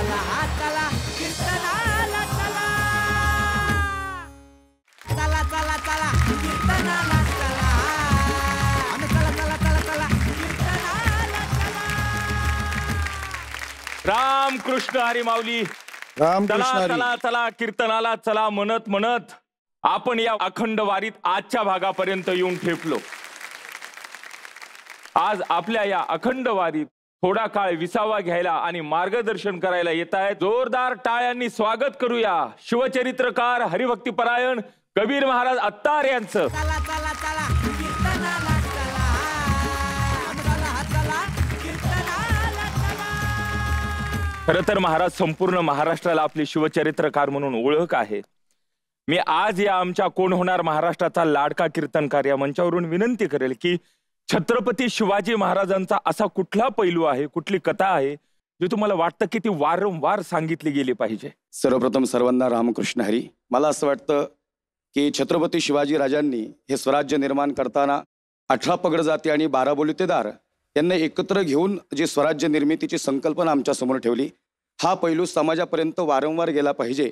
चला हा चला कीर्तनाला चला चला चला चला कीर्तनाला चला आणि चला चला चला चला कीर्तनाला चला राम कृष्ण हरी माऊली चला चला चला कीर्तनाला चला म्हणत म्हणत आपण या अखंड वारीत आजच्या भागापर्यंत येऊन ठेपलो। आज आपल्या या अखंड वारीत थोडा काळ विसावा घ्यायला आणि मार्गदर्शन करायला येत आहे। जोरदार टाळ्यांनी स्वागत करूया शिवचरित्रकार हरिभक्तीपरायण कबीर महाराज अत्तार यांचं। चला चला चला कीर्तनाला चला चला हा चला कीर्तनाला चला। खरं तर महाराज संपूर्ण महाराष्ट्राला आपले शिवचरित्रकार म्हणून ओळख आहे। मी आज या आमच्या कोण होणार महाराष्ट्राचा लाडका कीर्तनकार या मंचावरून विनंती करेल की छत्रपती शिवाजी महाराजांचा असा कुठला पैलू आहे, कुठली कथा आहे जी तुम्हाला वाटतं की ती वारंवार सांगितली गेली पाहिजे? सर्वप्रथम सर्वांना रामकृष्ण हरी। मला असं वाटतं की छत्रपती शिवाजी राजांनी हे स्वराज्य निर्माण करताना 18 पगड जाती आणि 12 बोलीतेदार यांना एकत्र घेऊन जे स्वराज्य निर्मितीची संकल्पना आमच्या समोर ठेवली, हा पैलू समाजापर्यंत वारंवार गेला पाहिजे,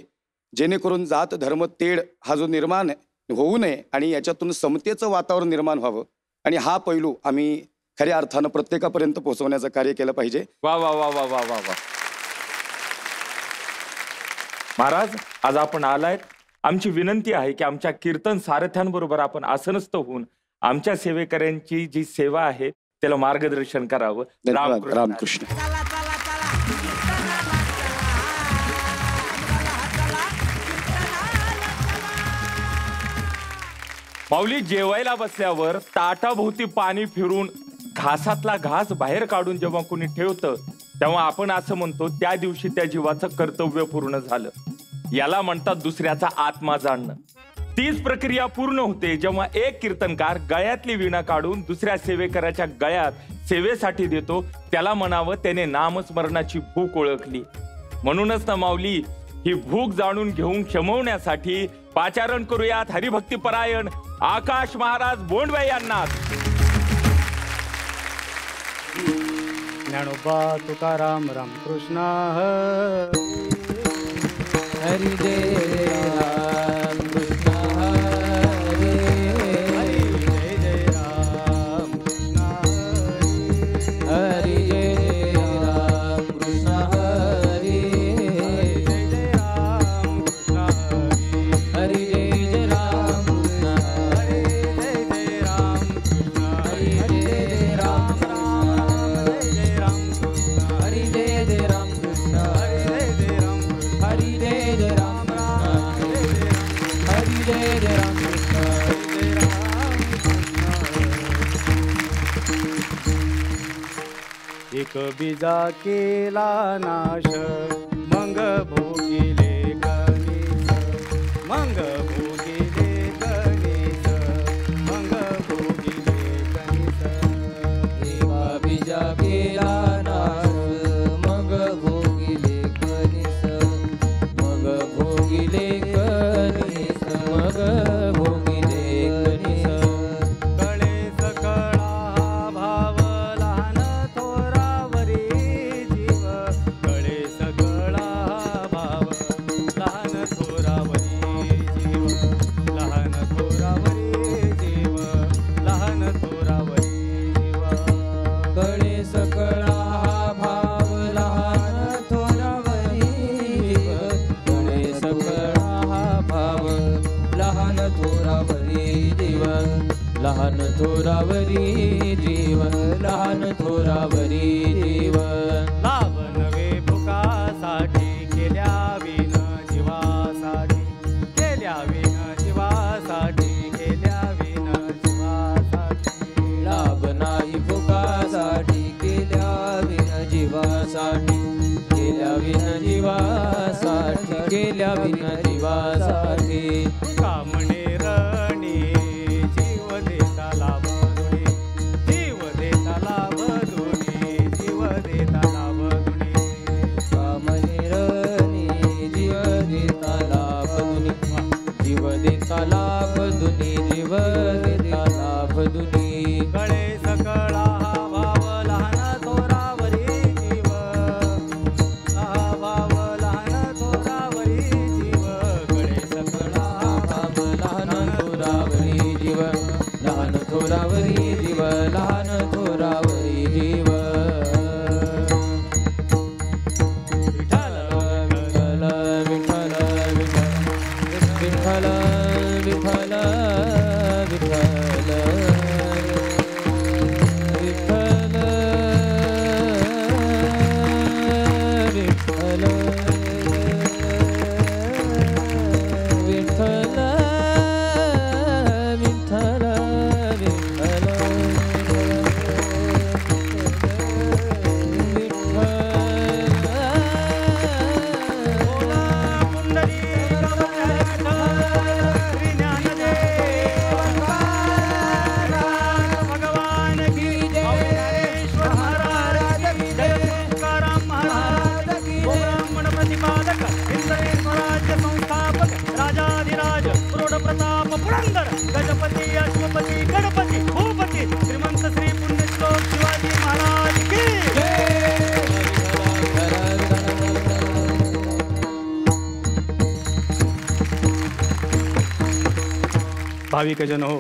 जेणेकरून जात धर्म तेढ हा जो निर्माण होऊ नये आणि याच्यातून समतेचं वातावरण निर्माण व्हावं आणि हा पैलू आम्ही खऱ्या अर्थानं प्रत्येकापर्यंत पोहोचवण्याचं कार्य केलं पाहिजे। वा वा वा वा वा वा वा। महाराज आज आपण आलायत, आमची विनंती आहे की आमच्या कीर्तन सारथ्यांबरोबर आपण आसनस्थ होऊन आमच्या सेवेकऱ्यांची जी सेवा आहे त्याला मार्गदर्शन करावं। रामकृष्ण। चला चला चला कीर्तनाला चला चला कीर्तनाला चला। माऊली जेवायला बसल्यावर ताटाभोवती पाणी फिरून घासातला घास बाहेर काढून जेव्हा कोणी ठेवतं तेव्हा आपण असं म्हणतो त्या दिवशी त्या जीवाचं कर्तव्य पूर्ण झालं। याला म्हणतात दुसऱ्याचा आत्मा जाणणं। तीच प्रक्रिया पूर्ण होते जेव्हा एक कीर्तनकार गळ्यातली वीणा काढून दुसऱ्या सेवेकराच्या गळ्यात सेवेसाठी देतो, त्याला म्हणावं त्याने नामस्मरणाची भूक ओळखली। म्हणूनच ना माऊली ही भूक जाणून घेऊन क्षमवण्यासाठी पाचारण करूयात हरिभक्तीपरायण आकाश महाराज बोंडवे यांना। ज्ञानोबा तुकाराम रामकृष्ण हरी जय राम कृष्ण हरी जय जय राम कृष्ण हरी जय राम कृष्ण हरी जय जय राम कृष्ण हरी जय जय राम कृष्ण हरी जय जय राम कृष्ण हरी जय जय राम राम जय राम कृष्ण हरी जय जय राम कृष्ण हरी जय जय राम हरी जय जय राम हरी जय जय राम कृष्ण हरी जय राम। एक बीजा केला नाश मंग भोगिले गणेश मंग भोगिले गणेश मंग भोगिले गणेश। एका बीजा केला नाश मग भोगिले गणेश मग भोगिले गणेश मग भोगिले गणेश। गणेश कळा भाव लहान थोरावरी जीव गणेश कळा भाव लहान थोरावरी जीव लहान थोरावरी जीव लहान थोरावरी जीव। गणेश कळा भाव लहान थोरावरी जीव गणेश कळा भाव लहान थोरावरी जीव लहान थोरावरी जीव लहान थोरावरी जीव। लाभ नवे भुकासाठी केल्या विन जीवासाठी केल्या विन जीवासाठी केल्या विन जीवासाठी। लाभ नाही भुकासाठी केल्या विन जीवासाठी केल्या विन जीवासाठी केल्या विन जीवासाठी। कामणे रणी जीव देता लाभ दुनी जीव देता लाभ दुनी जीव देता लाभ दुनी। कामणे रणी जीव देता लाभ दुनी जीव देता लाभ दुनी जीव देता लाभ दुनी। गणेश कळा भाव लहान थोरावरी जीव हा भाव प्रतिपादक इंद्रे स्वराज्य संस्थापक राजाधिराज प्रौढ प्रताप पुरंदर गजपती अश्वपती गणपती भूपती श्रीमंत श्री पुण्यश्लोक शिवाजी महाराज की भाविकजन हो,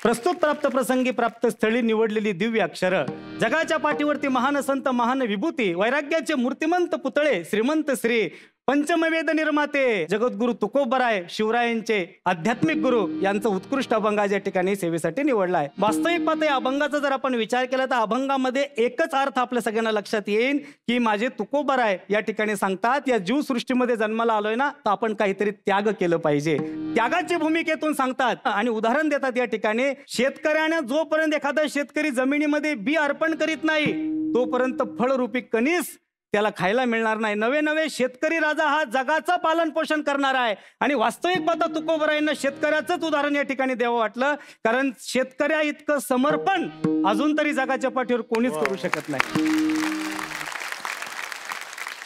प्रस्तुत प्राप्त प्रसंगी प्राप्त स्थळी निवडलेली दिव्य अक्षर जगाच्या पाठीवरती महान संत महान विभूती वैराग्याचे मूर्तिमंत पुतळे श्रीमंत श्री पंचमवेद निर्माते जगद्गुरु तुकोबराय शिवरायांचे आध्यात्मिक गुरु यांचा उत्कृष्ट अभंग या ठिकाणी सेवेसाठी निवडला आहे. वास्तविक पाहता या अभंगाचा जर आपण विचार केला तर अभंगामध्ये एकच अर्थ आपल्या सगळ्यांना लक्षात येईल की माझे तुकोबराय या ठिकाणी सांगतात या जीवसृष्टीमध्ये जन्माला आलोय ना तर आपण काहीतरी त्याग केलं पाहिजे. त्यागाची भूमिकेतून सांगतात आणि उदाहरण देतात या ठिकाणी शेतकऱ्याने जोपर्यंत एखादा शेतकरी जमिनीमध्ये बी अर्पण करीत नाही तोपर्यंत फळरूपी कणीस त्याला खायला मिळणार नाही. नवे नवे शेतकरी राजा हा जगाचं पालन पोषण करणार आहे आणि वास्तविक पाहता तुकोबरायांना शेतकऱ्याचंच उदाहरण या ठिकाणी द्यावं वाटलं कारण शेतकऱ्या इतकं समर्पण अजून तरी जगाच्या पाठीवर कोणीच करू शकत नाही.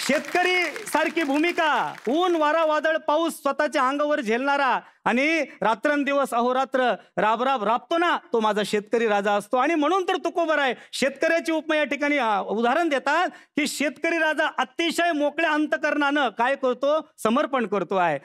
शेतकरी सारखी भूमिका ऊन वारा वादळ पाऊस स्वतःच्या अंगावर झेलणारा आणि रात्रंदिवस अहोरात्र राबराब राबतो ना तो माझा शेतकरी राजा असतो. आणि म्हणून तर तुकोबराय शेतकऱ्याची उपमा या ठिकाणी उदाहरण देतात की शेतकरी राजा अतिशय मोकळ्या अंतकरणानं काय करतो समर्पण करतो आहे.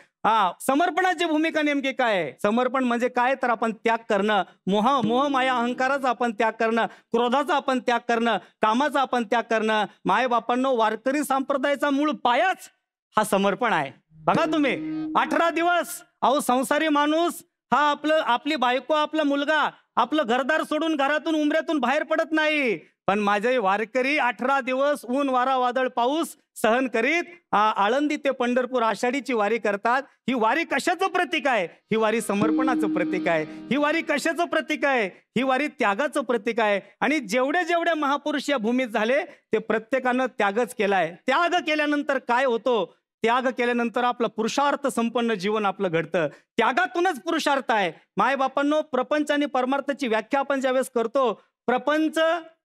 समर्पणाची भूमिका नेमकी काय आहे. समर्पण म्हणजे काय तर आपण त्याग करणं मोह माया अहंकाराचा आपण त्याग करणं क्रोधाचा आपण त्याग करणं कामाचा आपण त्याग करणं. माय बापांनो वारकरी संप्रदायाचा मूळ पायाच हा समर्पण आहे. बघा तुम्ही 18 दिवस अहो संसारी माणूस हा आपली बायको आपला मुलगा आपलं घरदार सोडून घरातून उमऱ्यातून बाहेर पडत नाही. पण माझे वारकरी 18 दिवस ऊन वारा वादळ पाऊस सहन करीत आळंदी ते पंढरपूर आषाढीची वारी करतात. ही वारी कशाचं प्रतीक आहे. ही वारी समर्पणाचं प्रतीक आहे. ही वारी कशाचं प्रतीक आहे. ही वारी त्यागाचं प्रतीक आहे. आणि जेवढे महापुरुष या भूमीत झाले ते प्रत्येकानं त्यागच केलाय. त्याग केल्यानंतर काय होतो. त्याग केल्यानंतर आपलं पुरुषार्थ संपन्न जीवन आपलं घडतं. त्यागातूनच पुरुषार्थ आहे. मायबापांनो प्रपंच आणि परमार्थाची व्याख्या आपण ज्यावेळेस करतो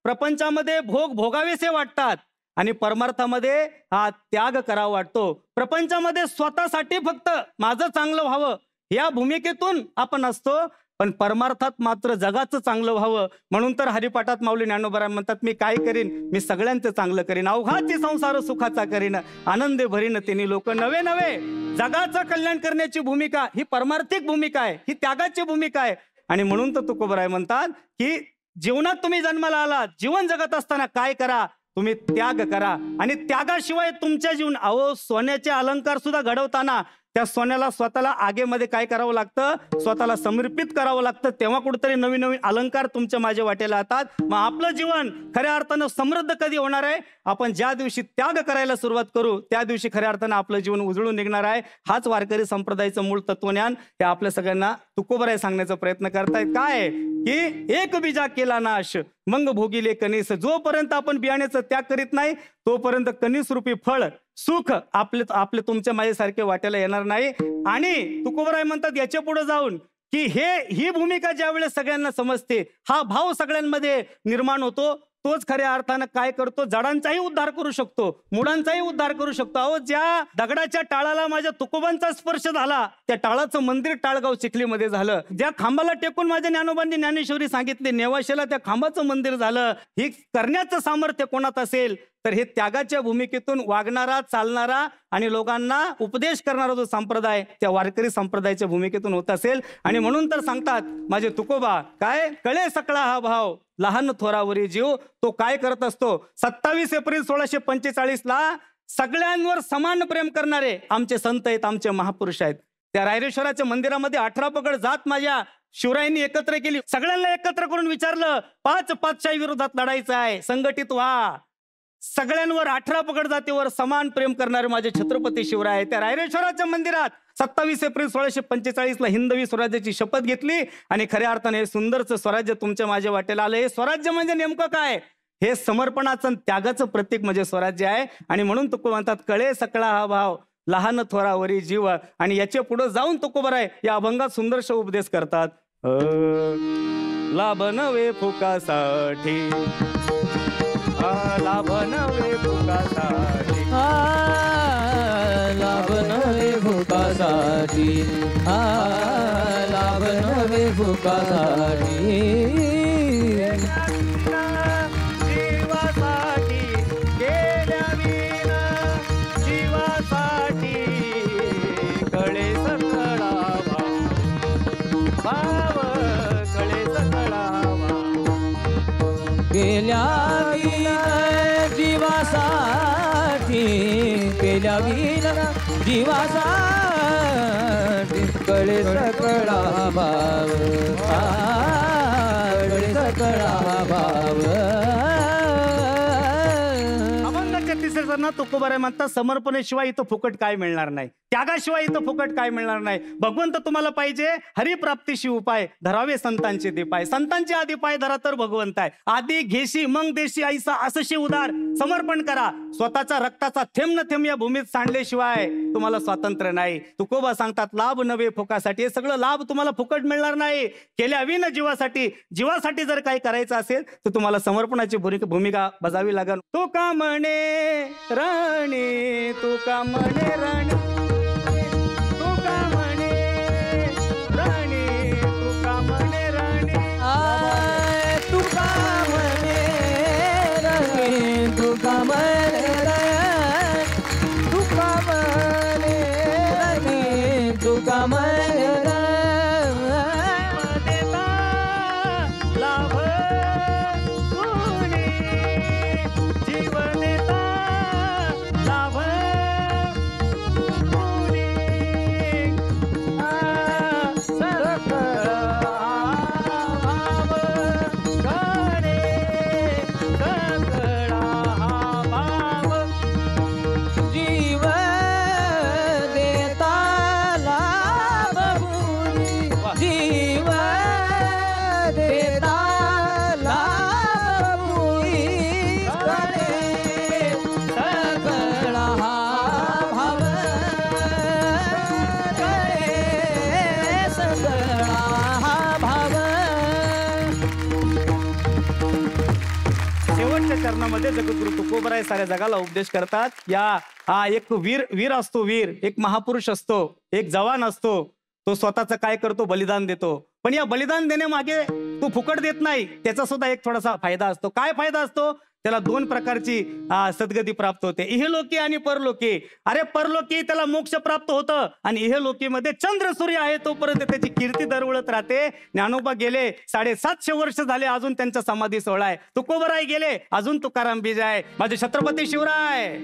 प्रपंचामध्ये भोगावेसे वाटतात आणि परमार्थामध्ये हा त्याग करावा वाटतो. प्रपंचामध्ये स्वतःसाठी फक्त माझं चांगलं व्हावं या भूमिकेतून आपण असतो पण परमार्थात मात्र जगाचं चांगलं व्हावं म्हणून तर हरिपाठात माऊली ज्ञानोबा म्हणतात मी काय करीन मी सगळ्यांचं चांगलं करीन अवघाची संसार सुखाचा करीन आनंदे भरीन तिन्ही लोक. नवे जगाचं कल्याण करण्याची भूमिका ही परमार्थिक भूमिका आहे. ही त्यागाची भूमिका आहे. आणि म्हणून तर तुकोबराय म्हणतात की जीवनात तुम्ही जन्माला आलात जीवन जगत असताना काय करा तुम्ही त्याग करा. आणि त्यागाशिवाय तुमच्या जीवन सोन्याचे अलंकार सुद्धा घडवताना त्या सोन्याला स्वतःला आगेमध्ये काय करावं लागतं स्वतःला समर्पित करावं लागतं तेव्हा कुठेतरी नवीन अलंकार तुमच्या माझ्या वाटेला येतात. मग आपलं जीवन खऱ्या अर्थानं समृद्ध कधी होणार आहे. आपण ज्या दिवशी त्याग करायला सुरुवात करू त्या दिवशी खऱ्या अर्थानं आपलं जीवन उजळून निघणार आहे. हाच वारकरी संप्रदायाचं मूळ तत्वज्ञान हे आपल्या सगळ्यांना तुकोबराय सांगण्याचा प्रयत्न करतायत. काय की एक बीजा केला नाश मंग भोगिले कणीस. जोपर्यंत आपण बियाण्याचा त्याग करीत नाही तोपर्यंत कणीस रूपी फळ सुख आपले तुमच्या माझ्यासारखे वाट्याला येणार नाही. आणि तुकोबराय म्हणतात याच्या पुढे जाऊन की ही भूमिका ज्या वेळेस सगळ्यांना समजते हा भाव सगळ्यांमध्ये निर्माण होतो तोच खऱ्या अर्थानं काय करतो जडांचाही उद्धार करू शकतो मुळांचाही उद्धार करू शकतो. अहो ज्या दगडाच्या टाळाला माझ्या तुकोबांचा स्पर्श झाला त्या टाळाचं मंदिर टाळगाव चिखलीमध्ये झालं. ज्या खांबाला टेकून माझ्या ज्ञानोबांनी ज्ञानेश्वरी सांगितली नेवाशेला त्या खांबाचं मंदिर झालं. हे करण्याचं सामर्थ्य कोणात असेल तर हे त्यागाच्या भूमिकेतून वागणारा चालणारा आणि लोकांना उपदेश करणारा जो संप्रदाय त्या वारकरी संप्रदायाच्या भूमिकेतून होत असेल. आणि म्हणून तर सांगतात माझे तुकोबा काय कळे सकळा हा भाव लहान थोरावरी जीव. तो काय करत असतो 27 एप्रिल 1645 सगळ्यांवर समान प्रेम करणारे आमचे संत आहेत आमचे महापुरुष आहेत. त्या रायरेश्वराच्या मंदिरामध्ये 18 पगड जात माझ्या शिवरायांनी एकत्र केली. सगळ्यांना एकत्र करून विचारलं 5 पातशाही विरोधात लढायचं आहे संघटित व्हा. सगळ्यांवर 18 पगड जातीवर समान प्रेम करणारे माझे छत्रपती शिवराय त्या रायरेश्वराच्या मंदिरात 27 एप्रिल 1645 हिंदवी स्वराज्याची शपथ घेतली. आणि खऱ्या अर्थाने हे सुंदरचं स्वराज्य तुमच्या माझ्या वाटेला आलं. हे स्वराज्य म्हणजे नेमकं काय हे समर्पणाचं त्यागाचं प्रतीक म्हणजे स्वराज्य आहे. आणि म्हणून तुको म्हणतात कळे सकळा हा भाव लहान थोरावरी जीव. आणि याच्या पुढे जाऊन तुकोबराय या अभंगात सुंदरशा उपदेश करतात. लाभ नवे फुकासाठी लाभ नवे फुकासाठी लाभ नवे फुकासाठी जीवासाठी गेल्या विना जीवासाठी कळे सकळा भाव कळे सकळा गेल्या विना जीवासाठी गेल्या विना जीवासाठी कळे सकळा भाव कळे सकळा भाव अभंग 36 तुकोबाराय म्हणतात समर्पणेशिवाय इथं फुकट काय मिळणार नाही, त्यागाशिवाय इथं फुकट काय मिळणार नाही. भगवंत तुम्हाला पाहिजे हरिप्राप्तीशी उपाय धरावे संतांचे दीपाय. संतांचे आधी पाय धरा तर भगवंत आहे. आधी घेशी मग देशी ऐसा असशी उदार समर्पण करा. स्वतःचा रक्ताचा थेंब न थेंब या भूमीत सांडल्याशिवाय तुम्हाला स्वातंत्र्य नाही. तुकोबा सांगतात लाभ नवे फुकासाठी. हे सगळं लाभ तुम्हाला फुकट मिळणार नाही. केल्या विन जीवासाठी. जीवासाठी जर काही करायचं असेल तर तुम्हाला समर्पणाची भूमिका बजावी लागेल. तू का म्हणे राणी तू का म्हणे राणी तू का म्हणे राणी तू का म्हणे राणी तुका म्हणे रे तुका म्हणे रे तुका म्हणे रे तुका म्हणे रे देता लाभ कोणी जीव देता लाभ कोणी सरकळा भाव गणे सकळा भाव जीव देता लाभ भुरी जीव देता लाभ भुरी गणे सकळा भाव गणे सकळा भाव शेवटच्या चरणामध्ये जगद्गुरु तुकोबराय साऱ्या जगाला उपदेश करतात. एक वीर असतो, वीर एक महापुरुष असतो, एक जवान असतो. तो स्वतःचं काय करतो, बलिदान देतो. पण या बलिदान देण्यामागे तो फुकट देत नाही. त्याचा सुद्धा एक थोडासा फायदा असतो. काय फायदा असतो? त्याला 2 प्रकारची सद्गती प्राप्त होते, इहलोकी आणि परलोकी. अरे परलोकी त्याला मोक्ष प्राप्त होतं आणि इहलोकीमध्ये चंद्र सूर्य आहे तोपर्यंत त्याची कीर्ती दरवळत राहते. ज्ञानोबा गेले 750 वर्ष झाले, अजून त्यांचा समाधी सोहळा आहे. तुकोबराय गेले, अजून तुकाराम बीज आहे. माझे छत्रपती शिवराय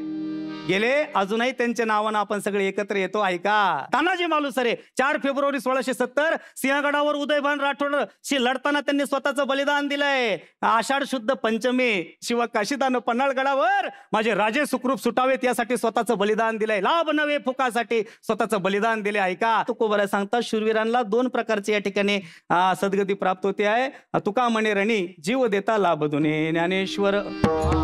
गेले, अजूनही त्यांच्या नावानं आपण सगळे एकत्र येतो. ऐका, तानाजी मालुसरे 4 फेब्रुवारी 1670 सिंहगडावर उदयभान राठोडशी लढताना त्यांनी स्वतःचं बलिदान दिलंय. आषाढ शुद्ध पंचमी शिव काशीदानं पन्हाळगडावर माझे राजे सुखरूप सुटावेत यासाठी स्वतःचं बलिदान दिलंय. लाभ नवे फुकासाठी स्वतःचं बलिदान दिले. ऐका, तुकोबराय सांगतात शूरवीरांना 2 प्रकारचे या ठिकाणी सद्गती प्राप्त होते आहे. तुका म्हणे रणी जीव देता लाभ दुने. ज्ञानेश्वर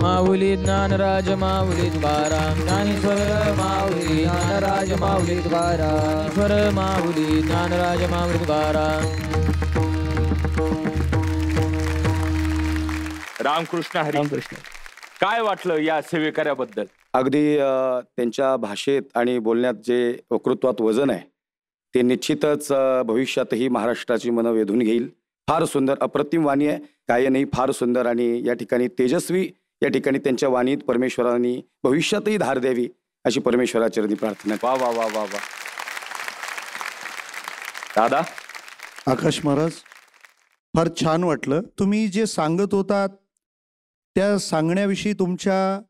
माऊली ज्ञानराज माऊली तुकाराम ज्ञानेश्वर माऊली ज्ञानराज माऊली तुकाराम ईश्वर माऊली ज्ञानराज माऊली तुकाराम. रामकृष्ण हरी. काय वाटलं या सेवेकऱ्याबद्दल? अगदी त्यांच्या भाषेत आणि बोलण्यात जे वक्तृत्वात वजन आहे ते निश्चितच भविष्यातही महाराष्ट्राची मनं वेधून घेईल. फार सुंदर अप्रतिम वाणी आहे. गायनही फार सुंदर आणि या ठिकाणी तेजस्वी. या ठिकाणी त्यांच्या वाणीत परमेश्वरांनी भविष्यातही धार द्यावी अशी परमेश्वराचरणी प्रार्थना. वा वा वा वा वा. दादा, आकाश महाराज फार छान वाटलं. तुम्ही जे सांगत होतात त्या सांगण्याविषयी तुमच्या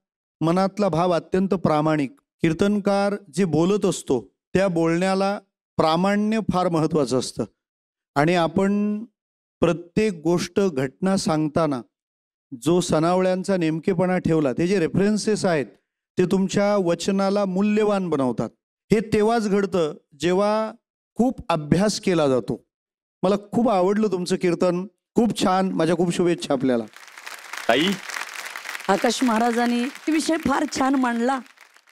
मनातला भाव अत्यंत प्रामाणिक. कीर्तनकार जे बोलत असतो त्या बोलण्याला प्रामाण्य फार महत्त्वाचं असतं. आणि आपण प्रत्येक गोष्ट घटना सांगताना जो सनावळ्यांचा नेमकेपणा ठेवला, ते जे रेफरन्सेस आहेत ते तुमच्या वचनाला मूल्यवान बनवतात. हे तेव्हाच घडतं जेव्हा खूप अभ्यास केला जातो. मला खूप आवडलं तुमचं कीर्तन. खूप छान. माझ्या खूप शुभेच्छा आपल्याला. ताई, आकाश महाराजांनी विषय फार छान मांडला.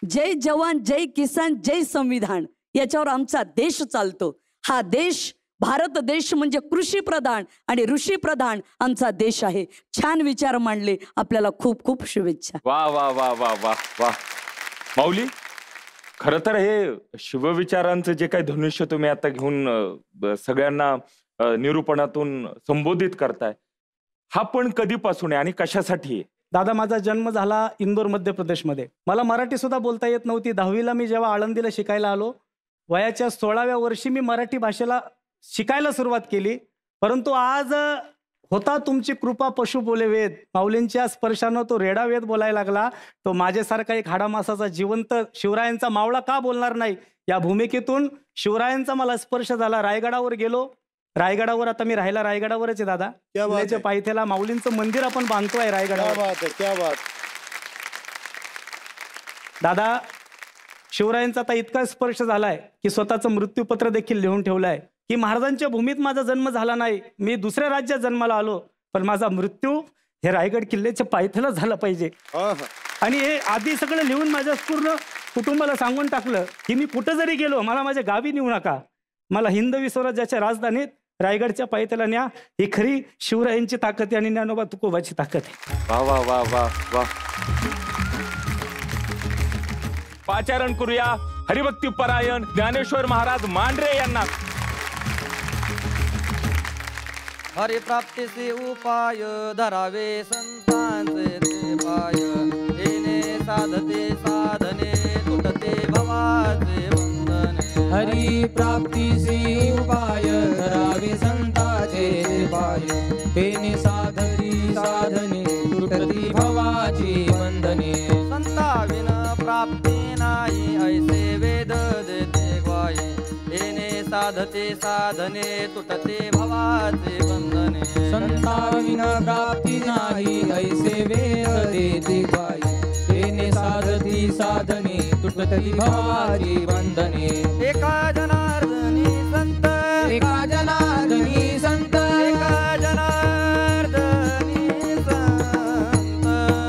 जय जवान, जय किसान, जय संविधान याच्यावर आमचा देश चालतो. हा देश भारत देश म्हणजे कृषी प्रधान आणि ऋषी प्रधान आमचा देश आहे. छान विचार मांडले. आपल्याला खूप खूप शुभेच्छा. वा वा वा वा वा वा. माऊली, खर तर हे शिवविचारांचं जे काही धनुष्य तुम्ही आता घेऊन सगळ्यांना निरूपणातून संबोधित करताय, हा पण कधीपासून आहे आणि कशासाठी आहे? दादा, माझा जन्म झाला इंदोर मध्य प्रदेशमध्ये. मला मराठी सुद्धा बोलता येत नव्हती. 10वीला मी जेव्हा आळंदीला शिकायला आलो, वयाच्या 16व्या वर्षी मी मराठी भाषेला शिकायला सुरुवात केली. परंतु आज होता तुमची कृपा पशु बोले वेद, माऊलींच्या स्पर्शानं तो रेडा वेद बोलायला लागला. तो माझ्यासारखा एक हाडामासाचा जिवंत शिवरायांचा मावळा का बोलणार नाही, या भूमिकेतून शिवरायांचा मला स्पर्श झाला. रायगडावर गेलो. रायगडावर आता मी राहायला रायगडावरच आहे दादा. किल्ल्याच्या पायथ्याला माऊलींचं मंदिर आपण बांधतोय रायगडावर. दादा, शिवरायांचा आता इतका स्पर्श झालाय की स्वतःचं मृत्यूपत्र देखील लिहून ठेवलंय की महाराजांच्या भूमीत माझा जन्म झाला नाही, मी दुसऱ्या राज्यात जन्माला आलो, पण माझा मृत्यू हे रायगड किल्ल्याच्या पायथ्याला झाला पाहिजे. आणि हे आधी सगळं लिहून माझ्या पूर्ण कुटुंबाला सांगून टाकलं की मी कुठं जरी गेलो मला माझ्या गावी नेऊ नका, मला हिंदवी स्वराज्याच्या राजधानीत रायगडच्या पायथ्याला न्या. ही खरी शिवरायांची ताकद आहे आणि ज्ञानोबा तुकोबाची ताकद आहे. वा वा वा वा वा. पाचारण करूया हरिभक्ती परायण ज्ञानेश्वर महाराज मांढरे यांना. हरिप्राप्तीचे उपाय धरावे संतांचे ते पाय, येणे साधते साधने तुटते भवाचे बंधने. हरी प्राप्तीचे उपाय धरावे संताचे पाय, तेने साधती साधने तुटती भवाची बंधने. संताविन प्राप्ती नाही ऐसे वेद देते ग्वाये, येणे साधते साधने तुटते भवाचे बंधने. संताविना प्राप्ती नाही ऐसे वेद देते ग्वाये, तेने साधती साधने तुटती भवाची बंधने. एका जनार्दनी संत, एका जनार्दनी संत, एका जनार्दनी संत,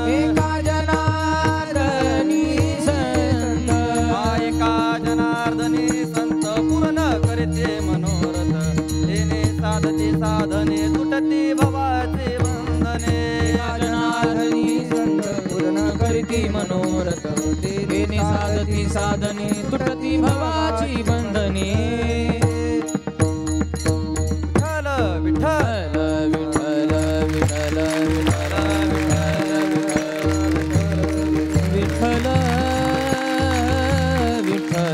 एका जनार्दनी संत. एका जनार्दनी संत पूर्ण करते मनोरथ, तेने साधते साधने तुटते भवाचे बंधने. एका जनार्दनी संत पूर्ण करती मनोरथ, तेने साधती साधने तुटती भवाची बंधने. विठ्ठल विठ्ठल विठ्ठल विठ्ठल विठ्ठल विठ्ठल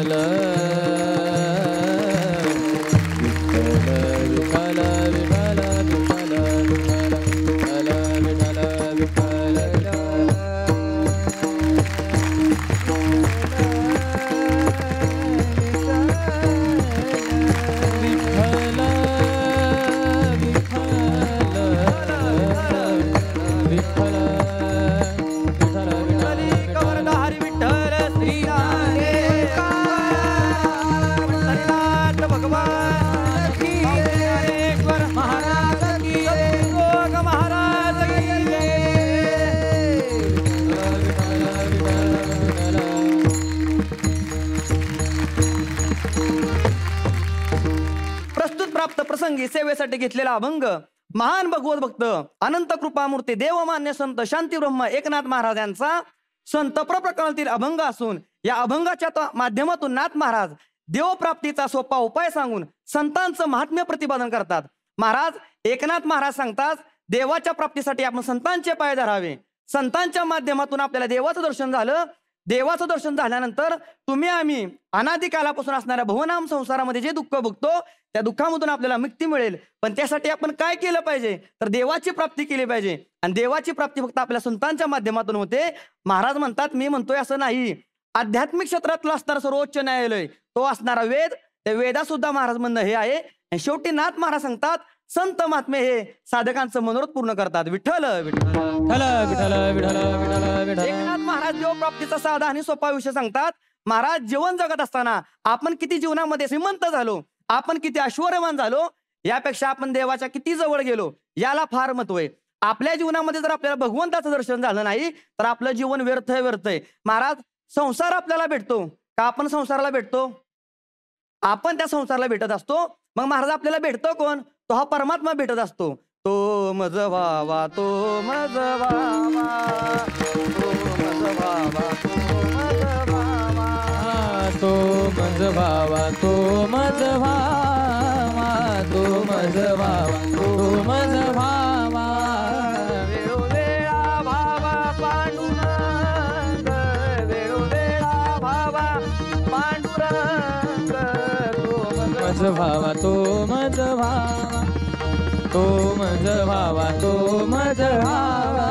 प्राप्त प्रसंगी सेवेसाठी घेतलेला अभंग महान भगवत भक्त अनंत कृपामूर्ती देवमान्य संत शांती ब्रह्म एकनाथ महाराज यांचा संतप्र प्रकरणातील अभंग असून या अभंगाच्या माध्यमातून नाथ महाराज देवप्राप्तीचा सोपा उपाय सांगून संतांचं महात्म्य प्रतिपादन करतात. महाराज एकनाथ महाराज सांगतात, देवाच्या प्राप्तीसाठी आपण संतांचे पाय धरावे. संतांच्या माध्यमातून आपल्याला देवाचं दर्शन झालं. देवाचं दर्शन झाल्यानंतर तुम्ही आम्ही अनादी कालापासून असणाऱ्या भवनाम संसारामध्ये जे दुःख भोगतो त्या दुःखामधून आपल्याला मुक्ती मिळेल. पण त्यासाठी आपण काय केलं पाहिजे तर देवाची प्राप्ती केली पाहिजे. आणि देवाची प्राप्ती फक्त आपल्या संतांच्या माध्यमातून होते. महाराज म्हणतात, मी म्हणतोय असं नाही, आध्यात्मिक क्षेत्रातलं असणारं सर्वोच्च न्यायालय तो असणारा वेद, त्या वेदा सुद्धा महाराज म्हणणं हे आहे. आणि शेवटी नाथ महाराज सांगतात, संत महात्मे हे साधकांचं मनोरथ पूर्ण करतात. विठ्ठल विठ्ठल विठ्ठल विठ्ठल विठ्ठल विठ्ठल. एकनाथ महाराज देवप्राप्तीचा साधा आणि सोपा विषय सांगतात. महाराज जीवन जगत असताना आपण किती जीवनामध्ये श्रीमंत झालो, आपण किती ऐश्वर्यवान झालो, यापेक्षा आपण देवाच्या किती जवळ गेलो याला फार महत्व आहे. आपल्या जीवनामध्ये जर आपल्याला भगवंताचं दर्शन झालं नाही तर आपलं जीवन व्यर्थ आहे. महाराज, संसार आपल्याला भेटतो का आपण संसाराला भेटतो? आपण त्या संसाराला भेटत असतो. मग महाराज आपल्याला भेटतो कोण? तो हा परमात्मा भेटत असतो. तो मज व्हावा, तो मज व्हावा, तो मज व्हावा, तो मज व्हावा, तो मज भावा तो मज भावा तो मज भावा तो मज भावा वेळोवेळा भावा पांडुरंग वेळोवेळा भावा पांडुरंग मज भावा तो मज भावा तो मज भावा तो मज भावा.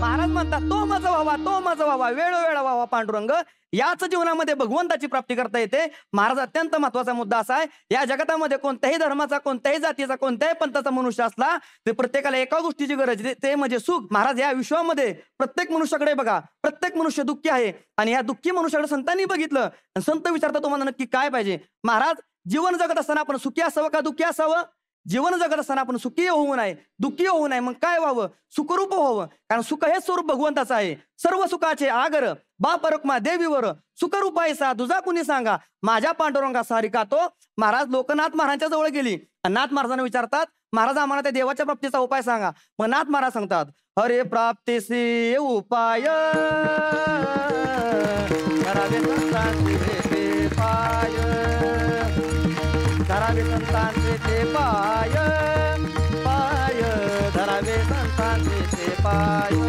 महाराज म्हणतात तो माझा व्हावा तो माझा व्हावा वेळोवेळा व्हावा पांडुरंग. याच जीवनामध्ये भगवंताची प्राप्ती करता येते. महाराज अत्यंत महत्वाचा मुद्दा असा आहे, या जगतामध्ये कोणत्याही धर्माचा कोणत्याही जातीचा कोणत्याही पंथाचा मनुष्य असला ते प्रत्येकाला एका गोष्टीची गरज आहे, ते म्हणजे सुख. महाराज या विश्वामध्ये प्रत्येक मनुष्याकडे बघा, प्रत्येक मनुष्य दुःखी आहे आणि या दुःखी मनुष्याकडे संतांनी बघितलं आणि संत विचारतात तुम्हाला नक्की काय पाहिजे. महाराज जीवन जगत असताना आपण सुखी असावं का दुःखी असावं. जीवन जगत असताना आपण सुखी होऊ नये दुःखी होऊ नये, मग काय व्हावं सुखरूप व्हावं. कारण सुख हे स्वरूप भगवंताचं आहे. सर्व सुखाचे आगर बाप रखमा देवीवर सुखरूप आहे सा तुझा कुणी सांगा माझ्या पांडुरंगा सारिका तो. महाराज लोकनाथ महाराजांच्या जवळ गेली आणि नाथ महाराजांना विचारतात महाराज आम्हाला त्या देवाच्या प्राप्तीचा उपाय सांगा. मग नाथ महाराज सांगतात हरे प्राप्तीसी उपाय करावे संतांचे ते पाय धरावे संतांचे ते पाय पाय धरावे संतांचे ते पाय.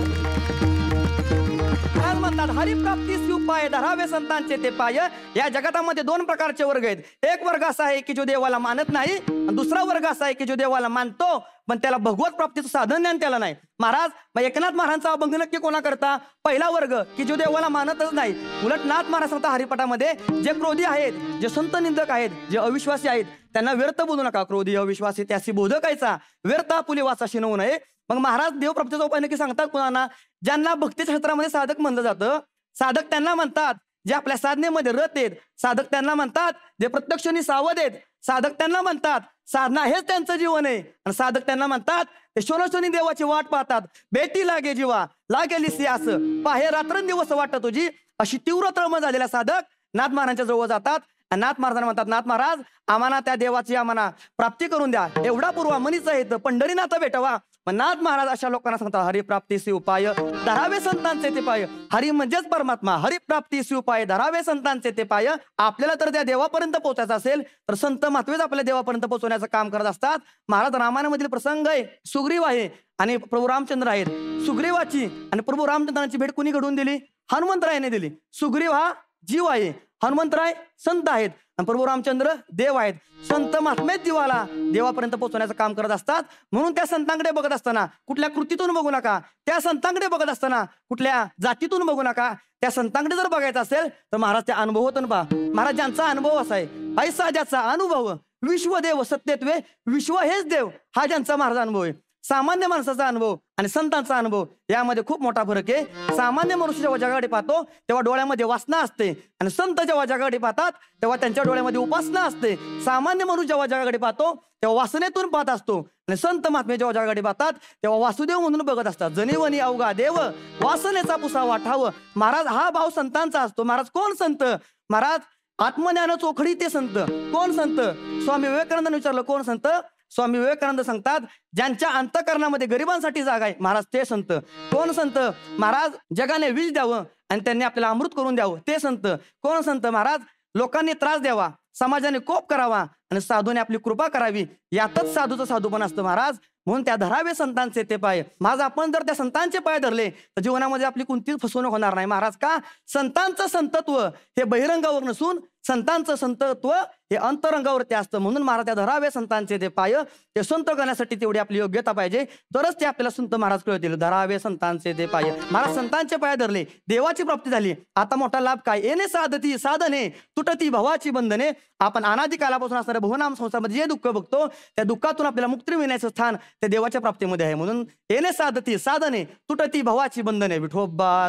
म्हणतात हरिप्राप्तीस उपाय धरावे संतांचे ते पाय. या जगतामध्ये दोन प्रकारचे वर्ग आहेत. एक वर्ग असा आहे की जो देवाला मानत नाही आणि दुसरा वर्ग असा आहे की जो देवाला मानतो पण त्याला भगवत प्राप्तीचं साधन ज्ञान त्याला नाही. महाराज एकनाथ महाराजांचा अभंग नक्की कोणा करता. पहिला वर्ग की जो देवाला मानतच नाही. उलट नाथ महाराज सांगता हरिपाठामध्ये जे क्रोधी आहेत जे संत निंदक आहेत जे अविश्वासी आहेत त्यांना व्यर्थ बोलू नका. क्रोधी अविश्वासी त्याशी बोधकायचा व्यर्थ आपुले वाचाशी नवू नये. मग महाराज देवप्राप्तीचा उपाय नक्की सांगतात कुणाला. ज्यांना भक्तीच्या क्षेत्रामध्ये साधक म्हणलं जातं. साधक त्यांना म्हणतात जे आपल्या साधनेमध्ये रत आहेत. साधक त्यांना म्हणतात जे प्रत्यक्षाने सावध आहेत. साधक त्यांना म्हणतात साधना हेच त्यांचं जीवन आहे. आणि साधक त्यांना म्हणतात ते शोनशोनी देवाची वाट पाहतात. बेटी लागे जीवा लागेली सियास पाहे रात्रंदिवस वाटत तुझी अशी तीव्र तळमळ झालेला साधक नाथ महाराजांच्या जवळ जातात. आणि नाथ महाराजांना म्हणतात नाथ महाराज आम्हाला त्या देवाची आम्हाला प्राप्ती करून द्या. एवढा पूर्वा मनीचा आहे पंढरीनाथ भेटवा. मग नाथ महाराज अशा लोकांना सांगतात हरिप्राप्तीसी उपाय धरावे संतांचे ते पाय. हरी म्हणजेच परमात्मा. हरिप्राप्तीसी उपाय धरावे संतांचे ते पाय. आपल्याला तर त्या देवापर्यंत पोहोचायचं असेल तर संत महात्मेच आपल्या देवापर्यंत पोहोचवण्याचं काम करत असतात. महाराज रामायणामधील प्रसंग आहे. सुग्रीव आहे आणि प्रभू रामचंद्र आहेत. सुग्रीवाची आणि प्रभू रामचंद्रांची भेट कुणी घडवून दिली. हनुमंतरायाने दिली. सुग्रीव हा जीव आहे. हनुमंतराय संत आहेत आणि प्रभू रामचंद्र देव आहेत. संत महात्मेच जीवाला देवापर्यंत पोहोचवण्याचं काम करत असतात. म्हणून त्या संतांकडे बघत असताना कुठल्या कृतीतून बघू नका. त्या संतांकडे बघत असताना कुठल्या जातीतून बघू नका. त्या संतांकडे जर बघायचं असेल तर महाराज त्या अनुभवातून पहा. महाराज ज्यांचा अनुभव असा आहे ऐसा ज्याचा अनुभव विश्वदेव सत्यत्वे विश्व हेच देव हा ज्यांचा महाराज अनुभव आहे. सामान्य माणसाचा अनुभव आणि संतांचा अनुभव यामध्ये खूप मोठा फरक आहे. सामान्य मनुष्य जेव्हा जगाकडे पाहतो तेव्हा डोळ्यामध्ये वासना असते आणि संत जेव्हा जगाकडे पाहतात तेव्हा त्यांच्या डोळ्यामध्ये उपासना असते. सामान्य मनुष्य जेव्हा जगाकडे पाहतो तेव्हा वासनेतून पाहत असतो आणि संत महात्मे जेव्हा जगाकडे पाहतात तेव्हा वासुदेव म्हणून बघत असतात. जनिवनी अवघा देव वासनेचा पुसा वाठाव. महाराज हा भाव संतांचा असतो. महाराज कोण संत. महाराज आत्मज्ञान चोखडी ते संत. कोण संत. स्वामी विवेकानंदांनी विचारलं कोण संत. स्वामी विवेकानंद सांगतात ज्यांच्या अंतःकरणामध्ये गरिबांसाठी जागा आहे महाराज ते संत. कोण संत. महाराज जगाने विष द्यावं आणि त्यांनी आपल्याला अमृत करून द्यावं ते संत. कोण संत. महाराज लोकांनी त्रास द्यावा समाजाने कोप करावा आणि साधूने आपली कृपा करावी यातच साधूचं साधूपण असतं महाराज. म्हणून त्या धरावे संतांचे ते पाय. महाराज आपण जर त्या संतांचे पाय धरले तर जीवनामध्ये आपली कोणतीच फसवणूक होणार नाही. महाराज का. संतांचं संतत्व हे बहिरंगावर नसून संतांचं संतत्व हे अंतरंगावरती असतं. म्हणून महाराज त्या धरावे संतांचे ते पाय. ते संत करण्यासाठी तेवढी आपली योग्यता पाहिजे तरच ते आपल्याला संत महाराज कळतील. धरावे संतांचे ते पाय. महाराज संतांचे पाय धरले देवाची प्राप्ती झाली. आता मोठा लाभ काय. येणे साधती साधने तुटती भवाची बंधने. आपण अनादी कालापासून असणाऱ्या भवनाम संसारामध्ये जे दुःख बघतो त्या दुःखातून आपल्याला मुक्ती मिळण्याचं स्थान ते देवाच्या प्राप्तीमध्ये आहे. म्हणून येणे साधती साधने तुटती भवाची बंधने. विठोबा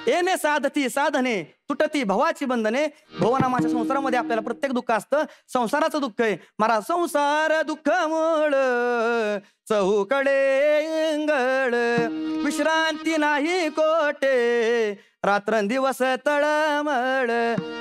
येणे साधती साधने तुटती भवाची बंधने. भवनामाच्या संसारामध्ये आपल्याला प्रत्येक दुःख असतं. संसाराचं दुःख आहे महाराज. संसार दुःख मूळ चहूकडे इंगळ विश्रांती नाही कोटे रात्रंदिवस तळमळ.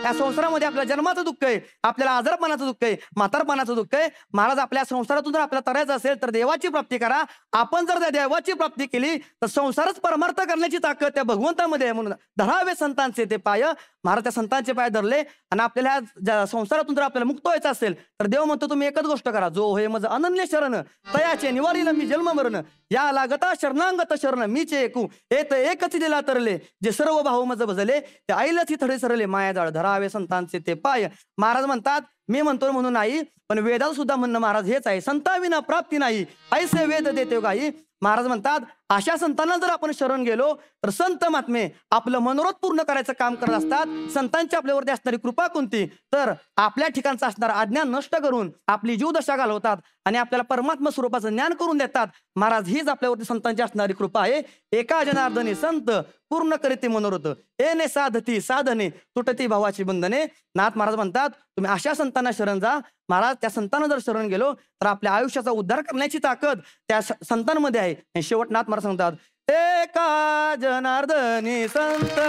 या संसारामध्ये आपल्या जन्माचं दुःख आहे, आपल्याला आजारपणाचं दुःख आहे, म्हातारपणाचं दुःख आहे. महाराज आपल्या संसारातून जर आपल्याला तरायचं असेल तर देवाची प्राप्ती करा. आपण जर त्या देवाची प्राप्ती केली तर संसारच परमार्थ करण्याची ताकद त्या भगवंतामध्ये आहे. म्हणून धरावे संतांचे ते पाय. महाराज त्या संतांचे पाय धरले आणि आपल्याला संसारातून जर आपल्याला मुक्त व्हायचं असेल तर देव म्हणतो तुम्ही एकच गोष्ट करा, जो होय मज अनन्य शरण तयाचे निवारीला मी जन्म मरण, या लागता शरणांगत शरण मीचे एकू येत एकच दिला तरले, जे सर्व भाऊ मज भजले ते आईलच थडे सरले, मायाजाळ धरावे संतांचे ते पाय. महाराज म्हणतात मी म्हणतो म्हणून नाही, पण वेदात सुद्धा म्हणणं महाराज हेच आहे, संताविना प्राप्ती नाही ऐसे वेद देते गाई. महाराज म्हणतात अशा संतांना जर आपण शरण गेलो तर संत महात्मे आपलं मनोरथ पूर्ण करायचं काम करत असतात. संतांची आपल्यावरती असणारी कृपा कोणती, तर आपल्या ठिकाणचं असणारं अज्ञान नष्ट करून आपली जीवदशा घालवतात आणि आपल्याला परमात्मा स्वरूपाचं ज्ञान करून देतात. महाराज हीच आपल्यावरती संतांची असणारी कृपा आहे. एका जनार्दनी संत पूर्ण करीते मनोरथ, एने साधती साधने तुटती भावाची बंधने. नाथ महाराज म्हणतात तुम्ही अशा संतांना शरण जा. महाराज त्या संतांना जर शरण गेलो तर आपल्या आयुष्याचा उद्धार करण्याची ताकद त्या संतांमध्ये आहे. आणि शेवट नाथ महाराज सांगतात एका जनार्दनी संत,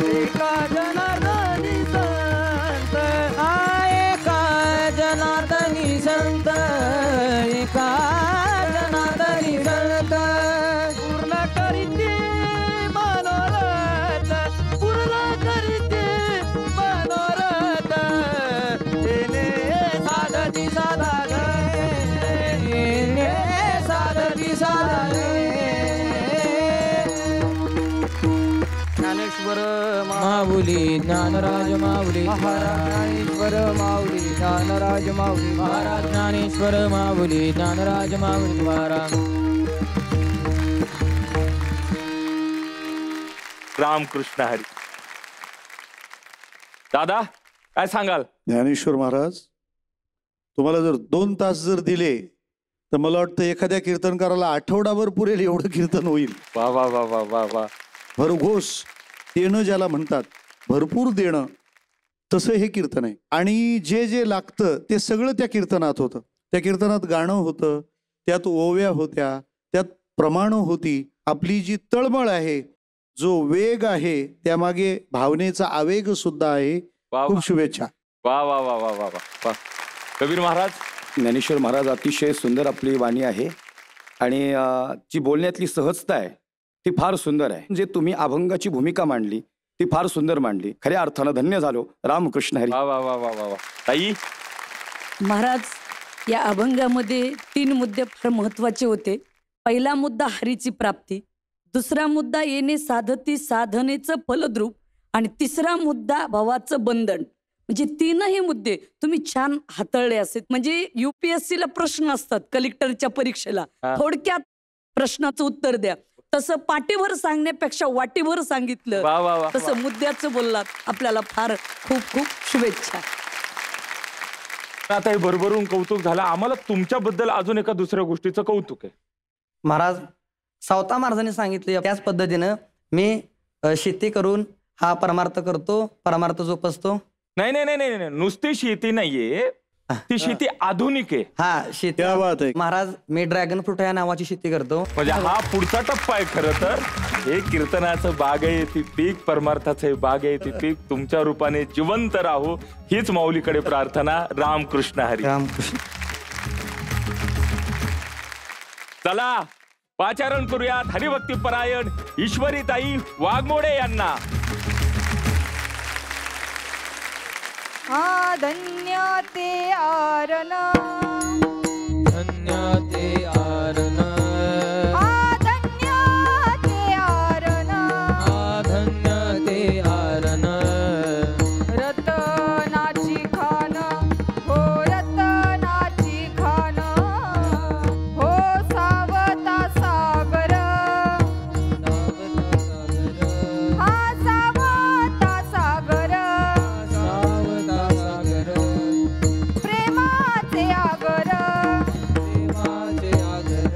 एका जनार्दनी संत, एका जनार्दनी संत, एका जनार्दनी संत, पूर्ण करीते मनोरथ, पूर्ण करीते मनोरथ, तेने साधती साधा गे, साधती साधा गे. ज्ञानेश्वर माऊली ज्ञानराज माऊली ज्ञानेश्वर माऊली ज्ञानराज माऊली महाराज, ज्ञानेश्वर माऊली ज्ञानराज माऊली महाराज. रामकृष्ण हरी. दादा काय सांगाल? ज्ञानेश्वर महाराज तुम्हाला जर 2 तास जर दिले तर मला वाटतं एखाद्या कीर्तनकाराला आठवडाभर पुरेल एवढं कीर्तन होईल. वा वा वा वा वा वा. भरघोस देणं ज्याला म्हणतात, भरपूर देणं, तसं हे कीर्तन आहे. आणि जे जे लागतं ते सगळं त्या कीर्तनात होतं. त्या कीर्तनात गाणं होतं, त्यात ओव्या होत्या, त्यात प्रमाणं होती. आपली जी तळमळ आहे, जो वेग आहे, त्यामागे भावनेचा आवेग सुद्धा आहे. वा खूप शुभेच्छा. वा वा वा वा वा वा. कबीर महाराज. ज्ञानेश्वर महाराज अतिशय सुंदर आपली वाणी आहे आणि जी बोलण्यातली सहजता आहे ती फार सुंदर आहे. जे तुम्ही अभंगाची भूमिका मांडली ती फार सुंदर मांडली. खऱ्या अर्थानं धन्य झालो. रामकृष्ण हरी. वा वा वा वा वा वा. ताई. महाराज या अभंगामध्ये 3 मुद्दे फार महत्वाचे होते. पहिला मुद्दा हरीची प्राप्ती, दुसरा मुद्दा येणे साधती साधनेचं फलद्रूप, आणि तिसरा मुद्दा भावाचं बंधन. म्हणजे 3ही मुद्दे तुम्ही छान हाताळले असेल. म्हणजे UPSC ला प्रश्न असतात कलेक्टरच्या परीक्षेला, थोडक्यात प्रश्नाचं उत्तर द्या. तसं पाठीभर सांगण्यापेक्षा वाटीभर सांगितलं, वा वा वा. तसं मुद्द्याचं बोललात. आपल्याला फार खूप खूप शुभेच्छा. आता हे भरभरून कौतुक झालं. आम्हाला तुमच्याबद्दल अजून एका दुसऱ्या गोष्टीचं कौतुक आहे. महाराज सावता महाराजांनी सांगितले त्याच पद्धतीनं मी शेती करून हा परमार्थ करतो, परमार्थ जोपासतो. नाही नाही नाही नाही, नुसती शेती नाहीये, ती शेती आधुनिक आहे. हा शेती. क्या बात आहे. महाराज मी ड्रॅगन फ्रूट या नावाची शेती करतो. म्हणजे हा पुढचा टप्पा आहे. खरं तर हे कीर्तनाचं बाग आहे ती पीक, परमार्थाचं बाग आहे ती पीक. तुमच्या रूपाने जिवंत राहू हीच माऊलीकडे प्रार्थना. रामकृष्ण हरी. रामकृष्ण. चला पाचारण करूयात हरिभक्ती परायण ईश्वरीताई वाघमोडे यांना. धन्य ते आरण, धन्य ते आरण, धन्य ते आरण, धन्य ते आरण. रतनाची खान, हो रतनाची खान, हो सावता सागर, हा सावता सागर, सावता सागर, प्रेमाचे आगर, प्रेमाचे आगर,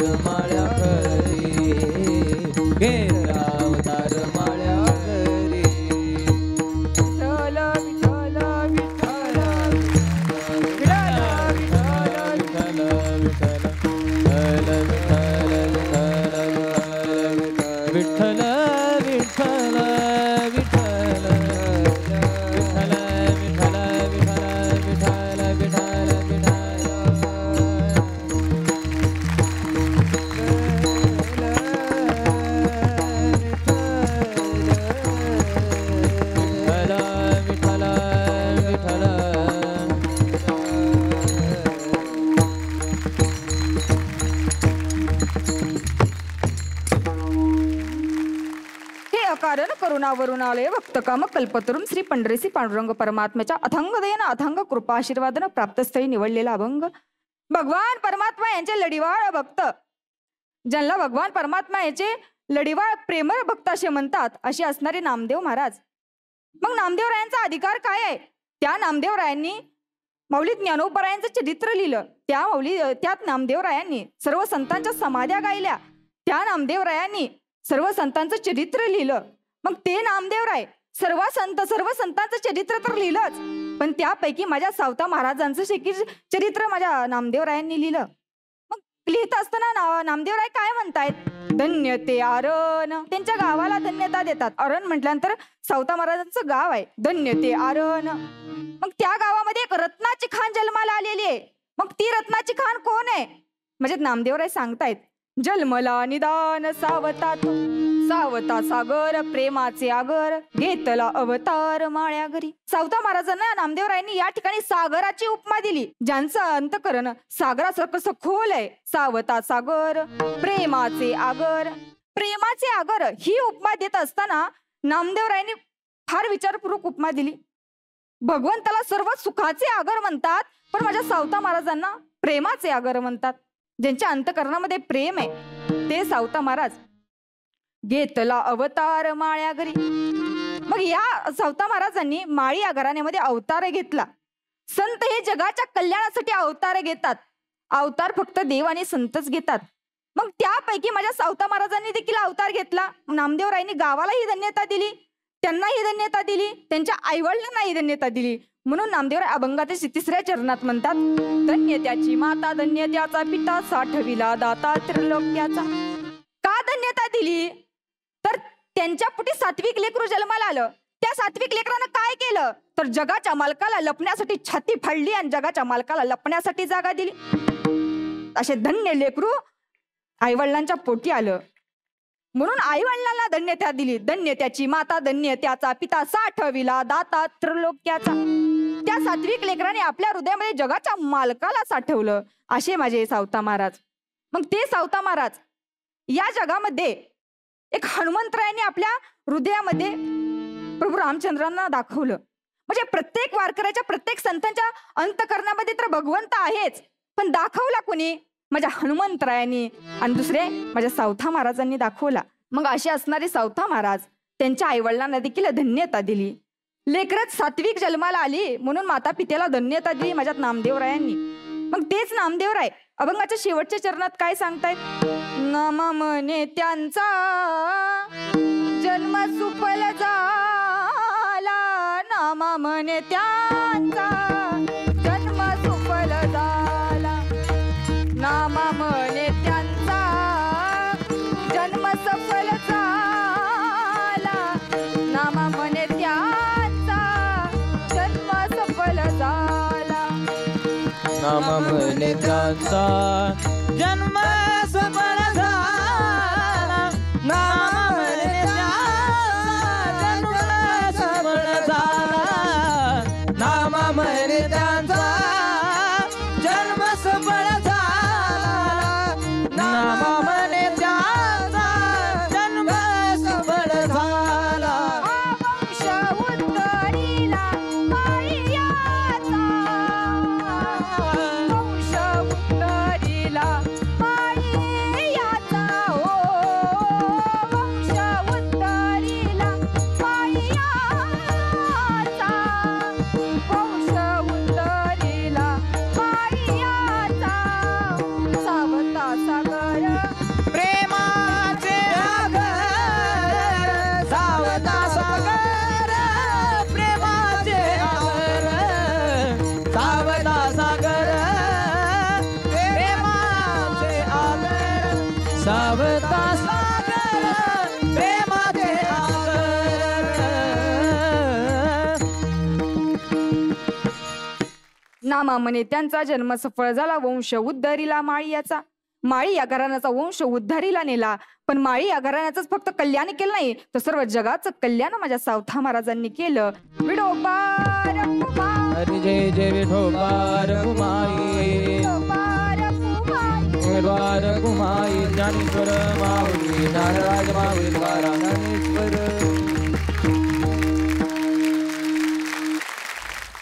अवतार माळ्या घरी घेतला अवतार माळ्या घरी विठ्ठल विठ्ठल विठ्ठल विठ्ठल विठ्ठल विठ्ठल विठ्ठल विठ्ठल विठ्ठल विठ्ठल हे अकारण करुणावरुणालय भक्तकाम कल्पतरुम श्री पंढरीसी पांडुरंग परमात्म्याच्या अथंग दयन अथंग कृपा आशीर्वादन प्राप्तस्थळी निवडलेला अभंग भगवान परमात्मा यांचे लढिवाळ भक्त, ज्यांना भगवान परमात्मा याचे लढिवाळ प्रेमळ भक्त असे म्हणतात, असे असणारे नामदेव महाराज. मग नामदेवरायांचा अधिकार काय आहे? त्या नामदेवरायांनी माऊली ज्ञानोबरायांचं चरित्र लिहिलं. त्यात नामदेवरायांनी सर्व संतांच्या समाध्या गायल्या. त्या नामदेवरायांनी सर्व संतांचं चरित्र लिहिलं. मग ते नामदेवराय सर्व संतांचं चरित्र तर लिहिलंच, पण त्यापैकी माझ्या सावता महाराजांचं चरित्र माझ्या नामदेवरायांनी लिहिलं. मग लिहित असताना नामदेवराय काय म्हणतायत? धन्य ते आरण. त्यांच्या गावाला धन्यता देतात. अरण म्हटल्यानंतर सावता महाराजांचं गाव आहे. धन्य ते आरण. मग त्या गावामध्ये एक रत्नाची खान जन्माला आलेली आहे. मग ती रत्नाची खान कोण आहे? म्हणजे नामदेवराय सांगतायत, जन्मला निदान सावता तो, सावता सागर प्रेमाचे आगर, घेतला अवतार माळ्या घरी. सावता महाराजांना नामदेवरायांनी या ठिकाणी सागराची उपमा दिली, ज्यांचं अंतकरण सागरासारखं सखोल आहे. सावता सागर प्रेमाचे आगर. प्रेमाचे आगर ही उपमा देत असताना नामदेवरायांनी फार विचारपूर्वक उपमा दिली. भगवंताला सर्व सुखाचे आगर म्हणतात, पण माझ्या सावता महाराजांना प्रेमाचे आगर म्हणतात. ज्यांच्या अंतकरणामध्ये प्रेम आहे ते सावता महाराज. घेतला अवतार माळ्या घरी. मग या सावता महाराजांनी माळी या घराण्यामध्ये अवतार घेतला. संत हे जगाच्या कल्याणासाठी अवतार घेतात. अवतार फक्त देव आणि संतच घेतात. मग त्यापैकी माझ्या सावता महाराजांनी देखील अवतार घेतला. नामदेवरायांनी गावालाही धन्यता दिली, त्यांनाही धन्यता दिली, त्यांच्या आईवडिलांनाही धन्यता दिली. म्हणून नामदेवराय अभंगाच्या 3ऱ्या चरणात म्हणतात, धन्य त्याची माता, धन्य त्याचा पिता, साठविला दाता त्रिलोक्याचा. का धन्यता दिली? तर त्यांच्या पोटी सात्विक लेकरू जन्माला आलं. त्या सात्विक लेकरानं काय केलं? तर जगाच्या मालकाला लपण्यासाठी छाती फाडली आणि जगाच्या मालकाला लपण्यासाठी जागा दिली. असे धन्य लेकरू आईवडिलांच्या पोटी आलं. म्हणून आईवडिलांना धन्यता दिली. धन्य त्याची माता, धन्य त्याचा पिता, साठविला दाता त्रिलोक्याचा. त्या सात्विक लेकराने आपल्या हृदयामध्ये जगाच्या मालकाला साठवलं. असे माझे सावता महाराज. मग ते सावता महाराज या जगामध्ये एक हनुमंतरायाने आपल्या हृदयामध्ये प्रभू रामचंद्रांना दाखवलं. म्हणजे प्रत्येक वारकऱ्याच्या, प्रत्येक संतांच्या अंतकरणामध्ये तर भगवंत आहेच, पण दाखवला कोणी? माझ्या हनुमंतरायांनी. आणि दुसरे माझ्या सावता महाराजांनी दाखवला. मग असे असणारे सावता महाराज त्यांच्या आईवडिलांना देखील धन्यता दिली. लेकरच सात्विक जन्माला आली म्हणून माता पित्याला धन्यता दिली माझ्या नामदेवरायांनी. मग तेच नामदेवराय अभंगाच्या शेवटच्या चरणात काय सांगतायत? नामा म्हणे त्यांचा जन्म सुफल झाला, नामा म्हणे त्यांचा जन्म सुफल झाला, नामा म्हणे त्यांचा जन्म सफल झाला, नामा म्हणे त्यांचा जन्म सफल झाला, नामा म्हणे त्यांचा जन्म सफल झाला, नामा म्हणे त्यांचा जन्म सफल झाला, नामा म्हणे त्यांचा जन्म सफल झाला, नामा म्हणे त्यांचा जन्म सफल झाला. वंश उद्धरीला माळियाचा, वंश उद्धरीला माळियाचा, धावता सागर प्रेमाचे आगर. नामा म्हणे त्यांचा जन्म सफळ झाला, वंश उद्धरीला माळी याचा. माळी या घराण्याचा वंश उद्धारीला नेला, पण माळी या घराण्याच फक्त कल्याण केलं नाही तर सर्व जगाचं कल्याण माझ्या सावथा महाराजांनी केलं. विठोबा रखुमाई, हरी जय जय विठोबा रखुमाई, विठोबा रखुमाई. ज्ञानेश्वर माऊली नाराज माऊली द्वारा ज्ञानेश्वर.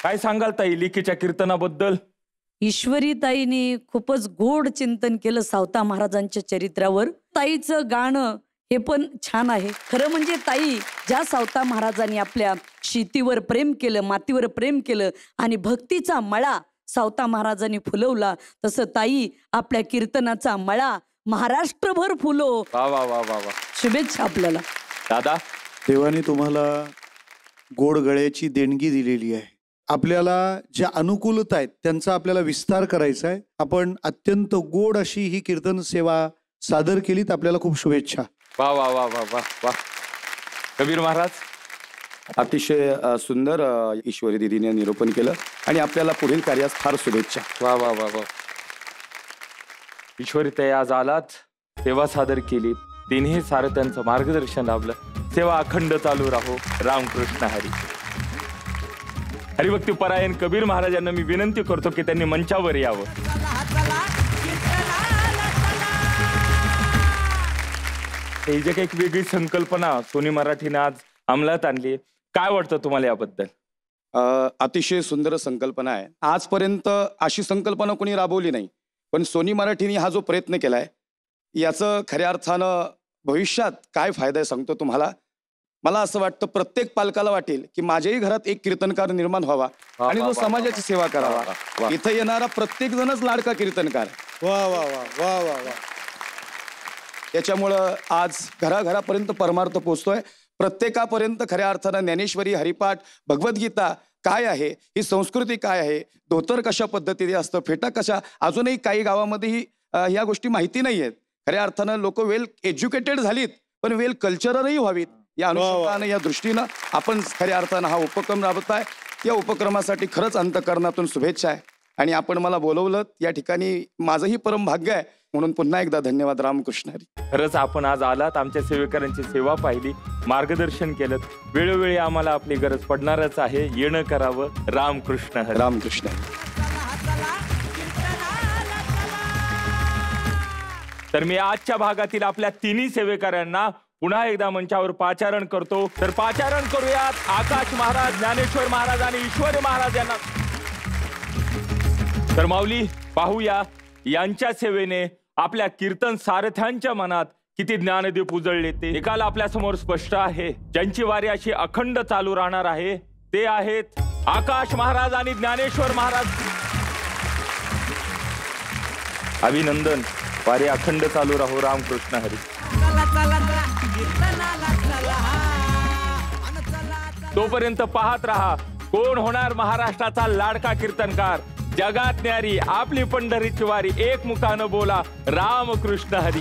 काय सांगाल ताई लेकीच्या कीर्तनाबद्दल? ईश्वरी ताईने खूपच गोड चिंतन केलं सावता महाराजांच्या चरित्रावर. ताईचं गाणं हे पण छान आहे. खरं म्हणजे ताई ज्या सावता महाराजांनी आपल्या शेतीवर प्रेम केलं, मातीवर प्रेम केलं आणि भक्तीचा मळा सावता महाराजांनी फुलवला, तसं ताई आपल्या कीर्तनाचा मळा महाराष्ट्रभर फुलो. वा वा वा वा वा. शुभेच्छा आपल्याला. दादा, देवाने तुम्हाला गोड गळ्याची देणगी दिलेली आहे. आपल्याला ज्या अनुकूलता आहेत त्यांचा आपल्याला विस्तार करायचा आहे. आपण अत्यंत गोड अशी ही कीर्तन सेवा सादर केलीत. आपल्याला खूप शुभेच्छा. वा वा वा वा वा वा. कबीर महाराज, अतिशय सुंदर ईश्वरी दिदीने निरूपण केलं आणि आपल्याला पुढील कार्यास फार शुभेच्छा. वा वा वा वा. ईश्वरी ताई आज आलात, सेवा सादर केली, तिन्ही सारथ्यांचं मार्गदर्शन लाभलं. सेवा अखंड चालू राहो. रामकृष्ण हरी. हरिभक्ती परायण कबीर महाराजांना मी विनंती करतो की त्यांनी मंचावर यावं. ही जे काही एक वेगळी संकल्पना सोनी मराठीने आज अंमलात आणली, काय वाटतं तुम्हाला याबद्दल? अतिशय सुंदर संकल्पना आहे. आजपर्यंत अशी संकल्पना कोणी राबवली नाही, पण सोनी मराठीने हा जो प्रयत्न केलाय याचं खऱ्या अर्थानं भविष्यात काय फायदा आहे सांगतो तुम्हाला. मला असं वाटतं प्रत्येक पालकाला वाटेल की माझ्याही घरात एक कीर्तनकार निर्माण व्हावा आणि तो समाजाची सेवा करावा. इथं येणारा प्रत्येक जणच लाडका कीर्तनकार. वा वा वा वा वा वा. त्याच्यामुळं आज घराघरापर्यंत परमार्थ पोचतोय. प्रत्येकापर्यंत खऱ्या अर्थानं ज्ञानेश्वरी, हरिपाठ, भगवद्गीता काय आहे, ही संस्कृती काय आहे, धोतर कशा पद्धतीने असतं, फेटा कशा, अजूनही काही गावामध्येही ह्या गोष्टी माहिती नाही आहेत. खऱ्या अर्थानं लोक वेल एज्युकेटेड झालीत पण वेल कल्चररही व्हावीत या अनुषंगानं, या दृष्टीनं आपण खऱ्या अर्थानं हा उपक्रम राबवताय. या उपक्रमासाठी खरंच अंतःकरणातून शुभेच्छा आहे. आणि आपण मला बोलवलं या ठिकाणी माझंही परम भाग्य आहे, म्हणून पुन्हा एकदा धन्यवाद. रामकृष्ण हरी. खरंच आपण आज आलात, आमच्या सेवेकरांची सेवा पाहिली, मार्गदर्शन केलं. वेळोवेळी आम्हाला आपली गरज पडणारच आहे, येणं करावं. रामकृष्ण हरी. रामकृष्ण हरी. तर मी आजच्या भागातील आपल्या तिन्ही सेवेकरांना पुन्हा एकदा मंचावर पाचारण करतो. तर पाचारण करूयात आकाश महाराज, ज्ञानेश्वर महाराज आणि ईश्वरी महाराज यांना. तर माऊली, पाहूया यांच्या सेवेने आपल्या कीर्तन सारथ्यांच्या मनात किती ज्ञानदीप उजळले. ते एकाला आपल्या समोर स्पष्ट आहे. ज्यांची वारी अशी अखंड चालू राहणार आहे ते आहेत आकाश महाराज आणि ज्ञानेश्वर महाराज. अभिनंदन. वारी अखंड चालू राहो. रामकृष्ण हरी. तोपर्यंत पाहत रहा कोण होणार महाराष्ट्राचा लाडका कीर्तनकार. जगात न्यारी आपली पंढरीची वारी, एकमुखानं बोला रामकृष्ण हरी.